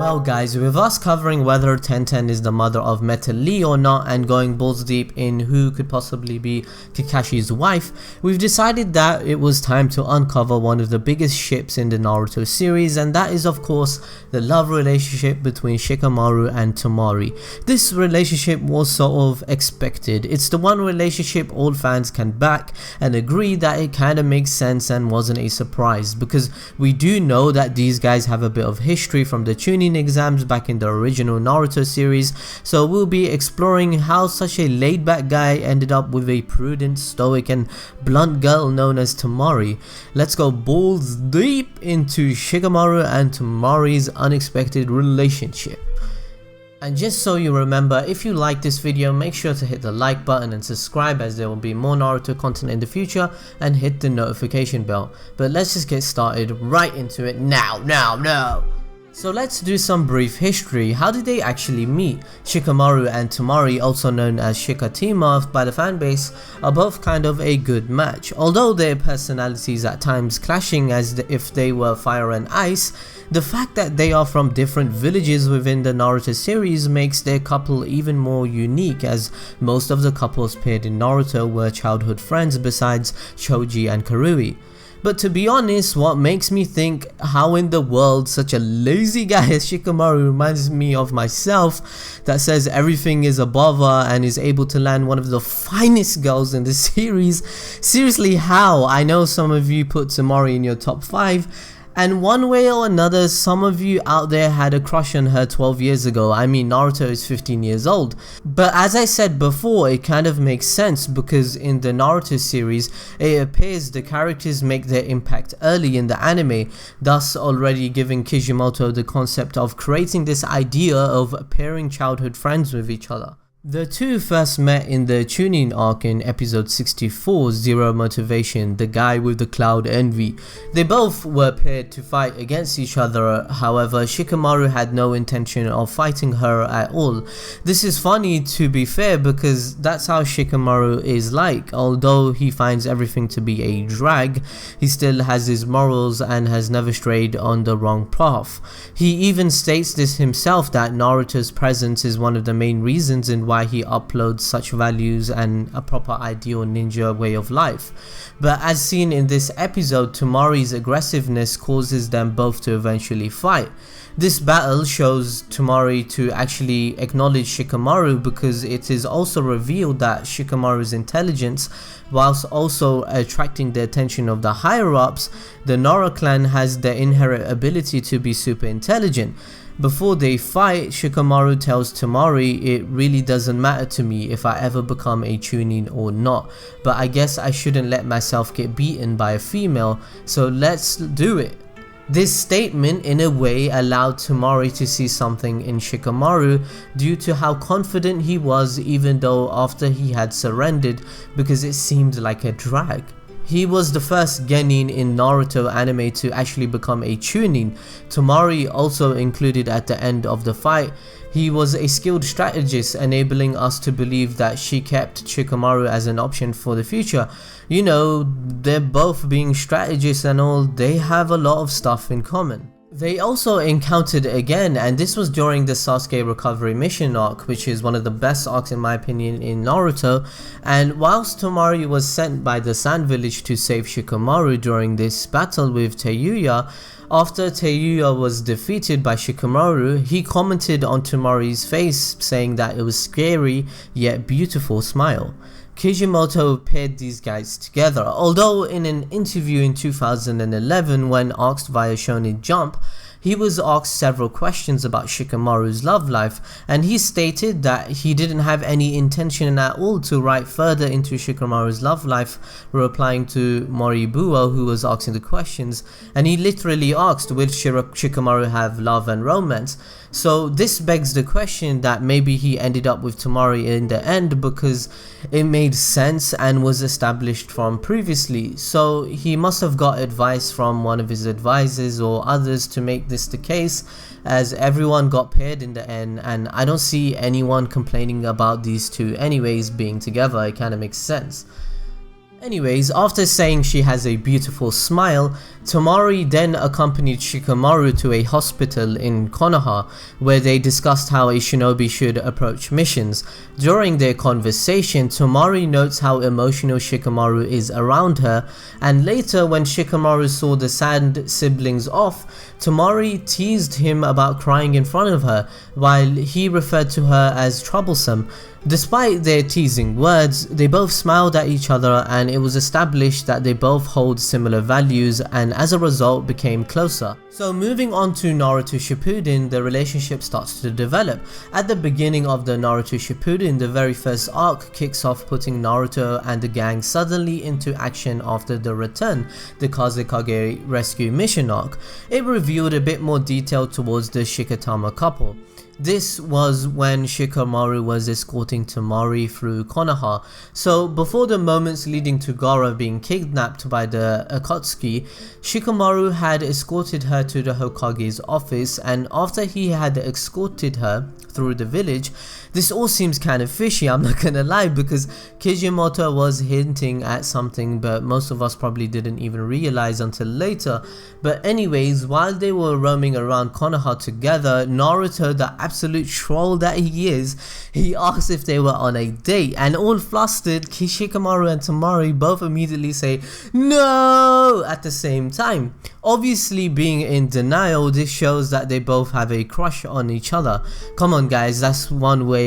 Well guys, with us covering whether Tenten is the mother of Meta Lee or not and going balls deep in who could possibly be Kakashi's wife, we've decided that it was time to uncover one of the biggest ships in the Naruto series, and that is of course the love relationship between Shikamaru and Temari. This relationship was sort of expected. It's the one relationship all fans can back and agree that it kinda makes sense and wasn't a surprise, because we do know that these guys have a bit of history from the chunin exams back in the original Naruto series, so we'll be exploring how such a laid-back guy ended up with a prudent, stoic and blunt girl known as Temari. Let's go balls deep into Shikamaru and Temari's unexpected relationship. And just so you remember, if you like this video, make sure to hit the like button and subscribe, as there will be more Naruto content in the future, and hit the notification bell. But let's just get started right into it now. So let's do some brief history. How did they actually meet? Shikamaru and Temari, also known as Shikatema by the fanbase, are both kind of a good match. Although their personalities at times clashing as if they were fire and ice, the fact that they are from different villages within the Naruto series makes their couple even more unique, as most of the couples paired in Naruto were childhood friends besides Choji and Karui. But to be honest, what makes me think how in the world such a lazy guy as Shikamaru reminds me of myself, that says everything is above her and is able to land one of the finest girls in the series. Seriously, how? I know some of you put Temari in your top 5, and one way or another some of you out there had a crush on her 12 years ago. I mean, Naruto is 15 years old. But as I said before, it kind of makes sense because in the Naruto series it appears the characters make their impact early in the anime, thus already giving Kishimoto the concept of creating this idea of pairing childhood friends with each other. The two first met in the chunin arc in episode 64, Zero Motivation, the guy with the cloud envy. They both were paired to fight against each other, however Shikamaru had no intention of fighting her at all. This is funny, to be fair, because that's how Shikamaru is like. Although he finds everything to be a drag, he still has his morals and has never strayed on the wrong path. He even states this himself, that Naruto's presence is one of the main reasons in why he uploads such values and a proper ideal ninja way of life. But as seen in this episode, Temari's aggressiveness causes them both to eventually fight. This battle shows Temari to actually acknowledge Shikamaru, because it is also revealed that Shikamaru's intelligence, whilst also attracting the attention of the higher ups, the Nara clan has the inherent ability to be super intelligent. Before they fight, Shikamaru tells Temari, "It really doesn't matter to me if I ever become a chunin or not, but I guess I shouldn't let myself get beaten by a female, so let's do it." This statement in a way allowed Temari to see something in Shikamaru due to how confident he was, even though after he had surrendered, because it seemed like a drag. He was the first genin in Naruto anime to actually become a chunin. Temari also included at the end of the fight. He was a skilled strategist, enabling us to believe that she kept Shikamaru as an option for the future. You know, they're both being strategists and all, they have a lot of stuff in common. They also encountered again, and this was during the Sasuke recovery mission arc, which is one of the best arcs in my opinion in Naruto. And whilst Temari was sent by the Sand Village to save Shikamaru during this battle with Teyuya, after Teyuya was defeated by Shikamaru, he commented on Temari's face, saying that it was scary yet beautiful smile. Kishimoto paired these guys together, although in an interview in 2011 when asked via Shonen Jump, he was asked several questions about Shikamaru's love life, and he stated that he didn't have any intention at all to write further into Shikamaru's love life, replying to Moribuo, who was asking the questions, and he literally asked, will Shikamaru have love and romance? So this begs the question that maybe he ended up with Temari in the end, because it made sense and was established from previously. So he must have got advice from one of his advisors or others to make this the case, as everyone got paired in the end, and I don't see anyone complaining about these two anyways being together. It kind of makes sense. Anyways, after saying she has a beautiful smile, Temari then accompanied Shikamaru to a hospital in Konoha, where they discussed how a shinobi should approach missions. During their conversation, Temari notes how emotional Shikamaru is around her, and later when Shikamaru saw the sad siblings off, Temari teased him about crying in front of her, while he referred to her as troublesome. Despite their teasing words, they both smiled at each other, and it was established that they both hold similar values and as a result became closer. So moving on to Naruto Shippuden, the relationship starts to develop. At the beginning of the Naruto Shippuden, the very first arc kicks off putting Naruto and the gang suddenly into action after the return, the Kazekage rescue mission arc. It revealed a bit more detail towards the Shikatema couple. This was when Shikamaru was escorting Temari through Konoha. So before the moments leading to Gaara being kidnapped by the Akatsuki, Shikamaru had escorted her to the Hokage's office, and after he had escorted her through the village, this all seems kind of fishy, I'm not gonna lie, because Kishimoto was hinting at something but most of us probably didn't even realize until later. But anyways, while they were roaming around Konoha together, Naruto, the absolute troll that he is, he asked if they were on a date, and all flustered, Shikamaru and Temari both immediately say no at the same time. Obviously being in denial, this shows that they both have a crush on each other. Come on guys, that's one way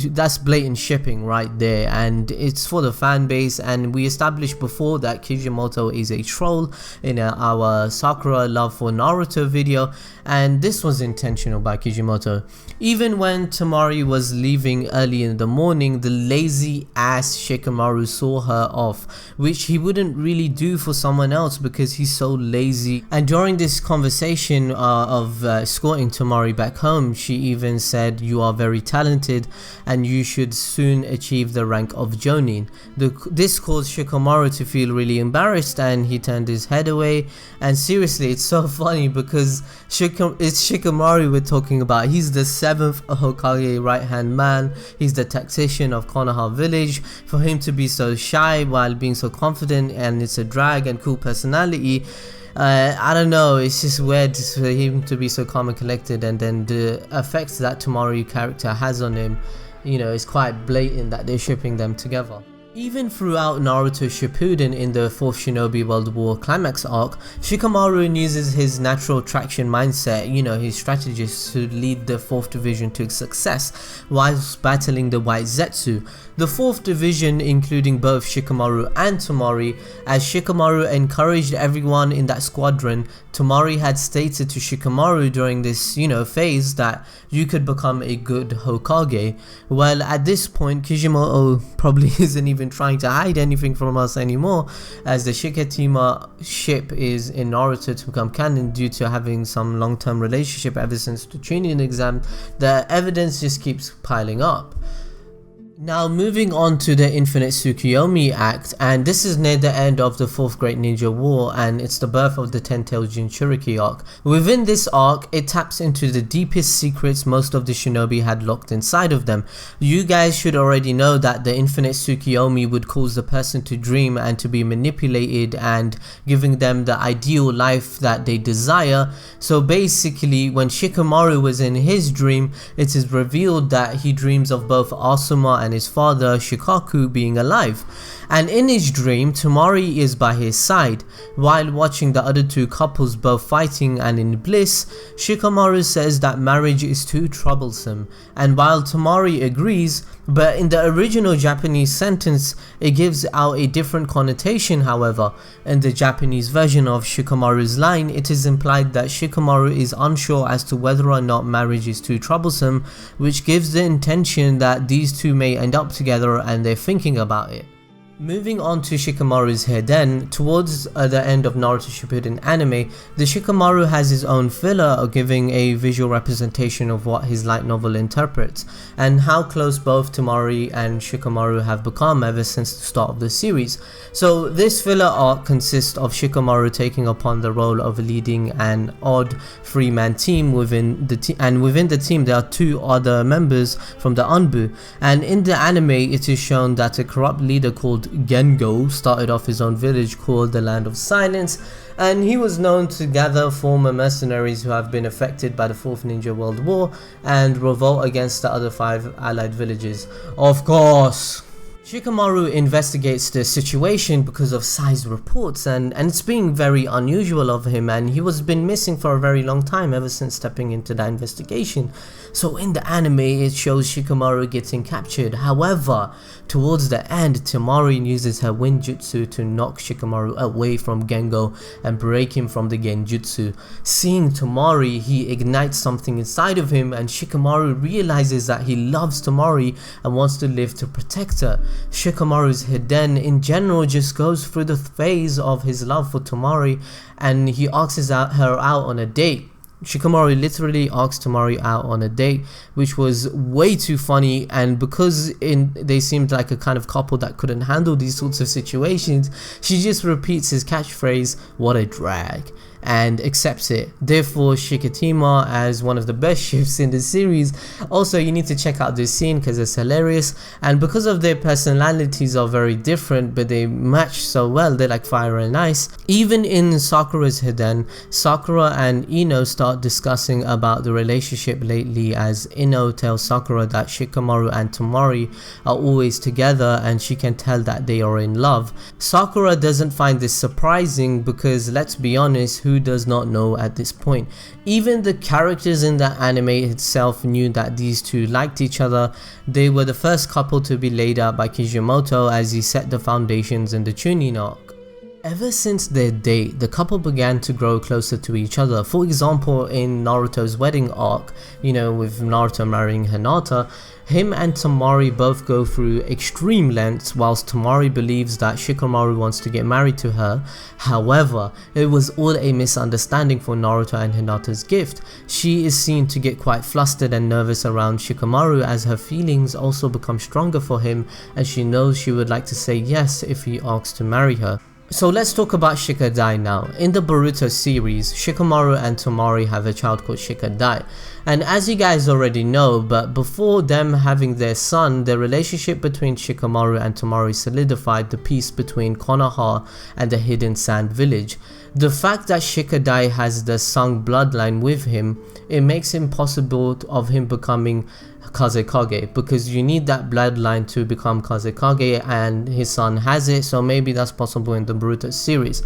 that's blatant shipping right there, and it's for the fan base. And we established before that Kishimoto is a troll in our Sakura love for Naruto video, and this was intentional by Kishimoto. Even when Temari was leaving early in the morning, the lazy ass Shikamaru saw her off, which he wouldn't really do for someone else because he's so lazy. And during this conversation of escorting Temari back home, she even said, "You are very talented and you should soon achieve the rank of Jonin." This caused Shikamaru to feel really embarrassed, and he turned his head away. And seriously, it's so funny because it's Shikamaru we're talking about. He's the 7th Hokage right hand man, he's the tactician of Konoha village. For him to be so shy while being so confident, and it's a drag and cool personality, I don't know, it's just weird for him to be so calm and collected, and then the effects that Temari character has on him, you know, it's quite blatant that they're shipping them together. Even throughout Naruto Shippuden in the 4th Shinobi World War climax arc, Shikamaru uses his natural attraction mindset, you know, his strategist, to lead the 4th division to success whilst battling the White Zetsu. The 4th division, including both Shikamaru and Temari, as Shikamaru encouraged everyone in that squadron. Temari had stated to Shikamaru during this, you know, phase that you could become a good Hokage. Well, at this point, Kishimoto probably isn't even trying to hide anything from us anymore, as the Shikatema ship is in Naruto to become canon due to having some long-term relationship ever since the chunin exam. The evidence just keeps piling up. Now moving on to the Infinite Tsukuyomi Act, and this is near the end of the 4th Great Ninja War, and it's the birth of the Ten-Tailed Jinchuriki arc. Within this arc, it taps into the deepest secrets most of the shinobi had locked inside of them. You guys should already know that the Infinite Tsukuyomi would cause the person to dream and to be manipulated, and giving them the ideal life that they desire. So basically, when Shikamaru was in his dream, it is revealed that he dreams of both Asuma and his father Shikaku being alive, and in his dream Temari is by his side. While watching the other two couples both fighting and in bliss, Shikamaru says that marriage is too troublesome, and while Temari agrees, but in the original Japanese sentence it gives out a different connotation. However, in the Japanese version of Shikamaru's line, it is implied that Shikamaru is unsure as to whether or not marriage is too troublesome, which gives the intention that these two may end up together and they're thinking about it. Moving on to Shikamaru's Hiden, towards the end of Naruto Shippuden anime, the Shikamaru has his own filler giving a visual representation of what his light novel interprets, and how close both Temari and Shikamaru have become ever since the start of the series. So this filler arc consists of Shikamaru taking upon the role of leading an odd 3-man team within the team, and within the team there are 2 other members from the Anbu, and in the anime it is shown that a corrupt leader called Gengo started off his own village called the Land of Silence, and he was known to gather former mercenaries who have been affected by the 4th Ninja World War and revolt against the other 5 allied villages. Of course! Shikamaru investigates the situation because of Sai's reports, and it's being very unusual of him, and he was been missing for a very long time ever since stepping into that investigation. So in the anime it shows Shikamaru getting captured. However, towards the end, Temari uses her wind jutsu to knock Shikamaru away from Gengo and break him from the genjutsu. Seeing Temari, he ignites something inside of him, and Shikamaru realizes that he loves Temari and wants to live to protect her. Shikamaru's Hiden in general just goes through the phase of his love for Temari, and he asks her out on a date. Shikamaru literally asked Temari out on a date, which was way too funny, and because they seemed like a kind of couple that couldn't handle these sorts of situations, she just repeats his catchphrase, "What a drag," and accepts it. Therefore, Shikatema as one of the best ships in the series. Also, you need to check out this scene because it's hilarious, and because of their personalities are very different but they match so well, they're like fire and ice. Even in Sakura's Hiden, Sakura and Ino start discussing about the relationship lately, as Ino tells Sakura that Shikamaru and Temari are always together and she can tell that they are in love. Sakura doesn't find this surprising because, let's be honest, who does not know at this point? Even the characters in the anime itself knew that these two liked each other. They were the first couple to be laid out by Kishimoto as he set the foundations in the chunin arc. Ever since their date, the couple began to grow closer to each other. For example, in Naruto's wedding arc, with Naruto marrying Hinata, him and Temari both go through extreme lengths whilst Temari believes that Shikamaru wants to get married to her. However, it was all a misunderstanding for Naruto and Hinata's gift. She is seen to get quite flustered and nervous around Shikamaru as her feelings also become stronger for him, and she knows she would like to say yes if he asks to marry her. So let's talk about Shikadai now. In the Boruto series, Shikamaru and Temari have a child called Shikadai. And as you guys already know, but before them having their son, the relationship between Shikamaru and Temari solidified the peace between Konoha and the Hidden Sand Village. The fact that Shikadai has the Sung bloodline with him, it makes it possible of him becoming Kazekage, because you need that bloodline to become Kazekage, and his son has it, so maybe that's possible in the Boruto series.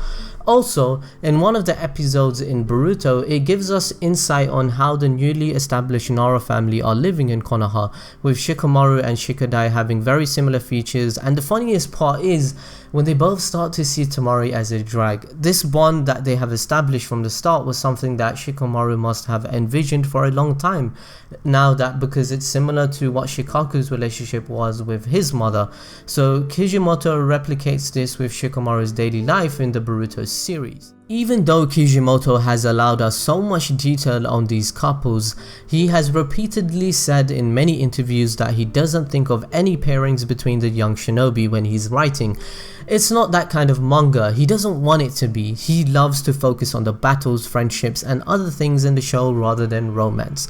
Also, in one of the episodes in Boruto, it gives us insight on how the newly established Nara family are living in Konoha, with Shikamaru and Shikadai having very similar features, and the funniest part is when they both start to see Temari as a drag. This bond that they have established from the start was something that Shikamaru must have envisioned for a long time, now that because it's similar to what Shikaku's relationship was with his mother. So Kishimoto replicates this with Shikamaru's daily life in the Boruto series. Even though Kishimoto has allowed us so much detail on these couples, he has repeatedly said in many interviews that he doesn't think of any pairings between the young shinobi when he's writing. It's not that kind of manga, he doesn't want it to be. He loves to focus on the battles, friendships and other things in the show rather than romance.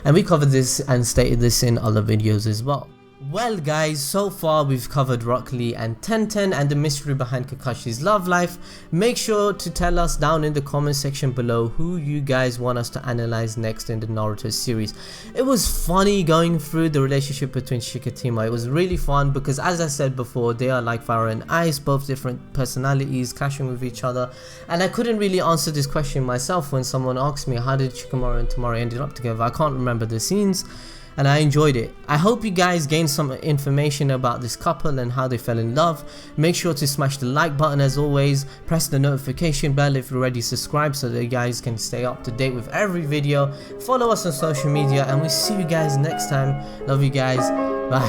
And we covered this and stated this in other videos as well. Well guys, so far we've covered Rock Lee and Tenten and the mystery behind Kakashi's love life. Make sure to tell us down in the comment section below who you guys want us to analyze next in the Naruto series. It was funny going through the relationship between Shikatema. It was really fun because, as I said before, they are like fire and ice, both different personalities clashing with each other, and I couldn't really answer this question myself when someone asked me how did Shikamaru and Temari ended up together. I can't remember the scenes, and I enjoyed it. I hope you guys gained some information about this couple and how they fell in love. Make sure to smash the like button as always, press the notification bell if you're already subscribed so that you guys can stay up to date with every video. Follow us on social media and we'll see you guys next time. Love you guys, bye.